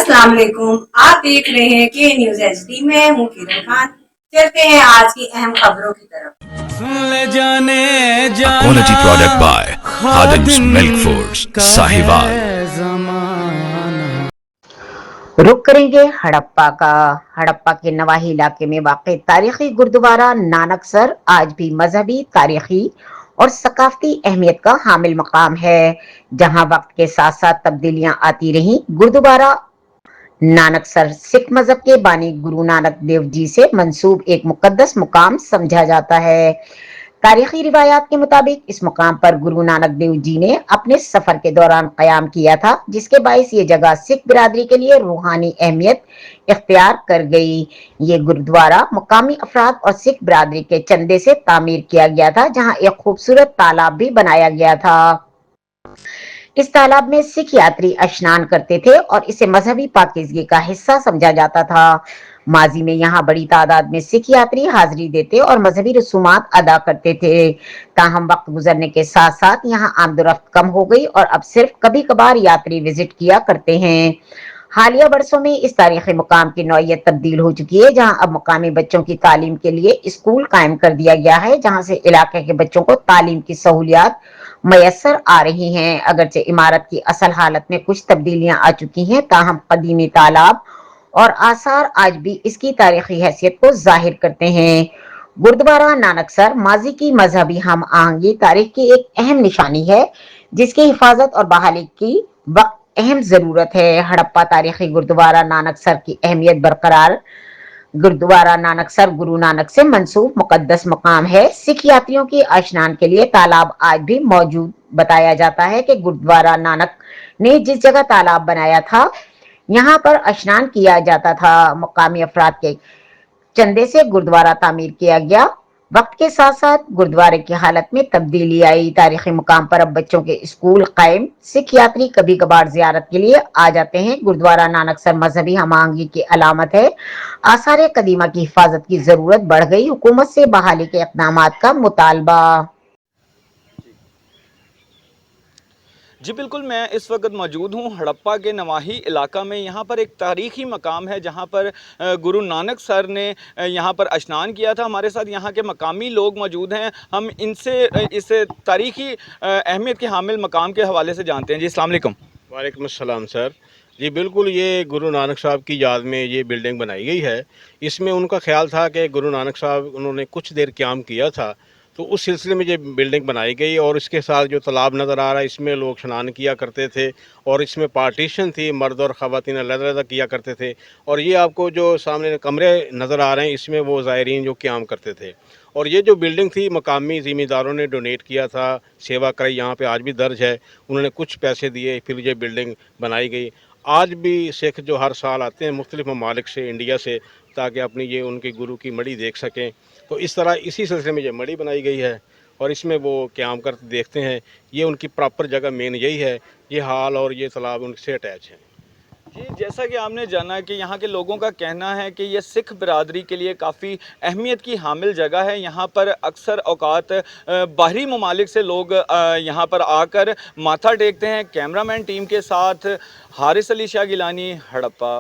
अस्सलाम वालेकुम। आप देख रहे हैं के न्यूज एचडी में हूँ किरण खान। चलते हैं आज की अहम खबरों की तरफ। ले जाने A जाना quality product by Khadim's Milk Foods, Sahiwal. ज़माना। रुक करेंगे हड़प्पा का। हड़प्पा के नवाही इलाके में वाक़ तारीखी गुरुद्वारा नानकसर आज भी मजहबी, तारीखी और सकाफती अहमियत का हामिल मकाम है। जहां वक्त के साथ साथ तब्दीलियां आती रहीं, गुरुद्वारा नानकसर सिख मजहब के बानी गुरु नानक देव जी से मंसूब एक मुकद्दस मुकाम समझा जाता है। तारीखी रिवायात के मुताबिक इस मुकाम पर गुरु नानक देव जी ने अपने सफर के दौरान कयाम किया था, जिसके बायस ये जगह सिख बिरादरी के लिए रूहानी अहमियत इख्तियार कर गई। ये गुरुद्वारा मुकामी अफराद और सिख बिरादरी के चंदे से तामीर किया गया था, जहां एक खूबसूरत तालाब भी बनाया गया था। इस तालाब में सिख यात्री स्नान करते थे और इसे मजहबी पाकीज़गी का हिस्सा समझा जाता था। माजी में यहाँ बड़ी तादाद में सिख यात्री हाजिरी देते और मजहबी रसूमात अदा करते थे। ताहम वक्त गुजरने के साथ साथ यहाँ आमदोरफ्त कम हो गई और अब सिर्फ कभी कभार यात्री विजिट किया करते हैं। हालिया बरसों में इस तारीखी मुकाम की नौइयत तब्दील हो चुकी है, जहां अब मुकामी बच्चों की तालीम के लिए स्कूल कायम कर दिया गया है, जहां से इलाके के बच्चों को तालीम की सहूलियात मयसर आ रही हैं। अगरचे इमारत की असल हालत में कुछ तब्दीलियां आ चुकी हैं, ताहम कदीमी तालाब और आसार आज भी इसकी तारीखी हैसियत को जाहिर करते हैं। गुरुद्वारा नानकसर माजी की मजहबी हम आहंगी तारीख की एक अहम निशानी है, जिसकी हिफाजत और बहाली की वक्त अहम जरूरत है। हड़प्पा तारीखी गुरुद्वारा नानकसर की अहमियत बरकरार। गुरुद्वारा नानकसर गुरु नानक से मंसूब मुकद्दस मकाम है। सिख यात्रियों की स्नान के लिए तालाब आज भी मौजूद। बताया जाता है कि गुरुद्वारा नानक ने जिस जगह तालाब बनाया था, यहाँ पर स्नान किया जाता था। मुकामी अफराद के चंदे से गुरुद्वारा तामीर किया गया। वक्त के साथ साथ गुरुद्वारे की हालत में तब्दीली आई। तारीखी मुकाम पर अब बच्चों के स्कूल कायम। सिख यात्री कभी कभार जियारत के लिए आ जाते हैं। गुरुद्वारा नानकसर मजहबी हम आहंगी की अलामत है। आसार कदीमा की हिफाजत की जरूरत बढ़ गई। हुकूमत से बहाली के इक़दाम का मुतालबा। जी बिल्कुल, मैं इस वक्त मौजूद हूँ हड़प्पा के नवाही इलाका में। यहाँ पर एक तारीख़ी मकाम है जहाँ पर गुरु नानक सर ने यहाँ पर स्नान किया था। हमारे साथ यहाँ के मकामी लोग मौजूद हैं। हम इनसे इस तारीख़ी अहमियत के हामिल मकाम के हवाले से जानते हैं। जी अस्सलाम वालेकुम। वालेकुम अस्सलाम सर। जी बिल्कुल, ये गुरु नानक साहब की याद में ये बिल्डिंग बनाई गई है। इसमें उनका ख्याल था कि गुरु नानक साहब उन्होंने कुछ देर क़याम किया था, तो उस सिलसिले में ये बिल्डिंग बनाई गई। और इसके साथ जो तालाब नज़र आ रहा है, इसमें लोग स्नान किया करते थे और इसमें पार्टीशन थी, मर्द और ख़वातीन अलग-अलग किया करते थे। और ये आपको जो सामने कमरे नज़र आ रहे हैं, इसमें वो ज़ायरीन जो क़याम करते थे। और ये जो बिल्डिंग थी मकामी ज़िम्मेदारों ने डोनेट किया था, सेवा कराई, यहाँ पे आज भी दर्ज है। उन्होंने कुछ पैसे दिए, फिर ये बिल्डिंग बनाई गई। आज भी सिख जो हर साल आते हैं मुख्तलिफ़ ममालिक से, इंडिया से, ताकि अपनी ये उनके गुरु की मड़ी देख सकें। तो इस तरह इसी सिलसिले में ये मड़ी बनाई गई है और इसमें वो क़याम करते देखते हैं। ये उनकी प्रॉपर जगह मेन यही है। ये हाल और ये तालाब उनसे अटैच है। जी, जैसा कि आपने जाना कि यहाँ के लोगों का कहना है कि ये सिख बिरादरी के लिए काफ़ी अहमियत की हामिल जगह है। यहाँ पर अक्सर औकात बाहरी ममालिक से लोग यहाँ पर आकर माथा टेकते हैं। कैमरामैन टीम के साथ हारिस अली शाह गिलानी, हड़प्पा।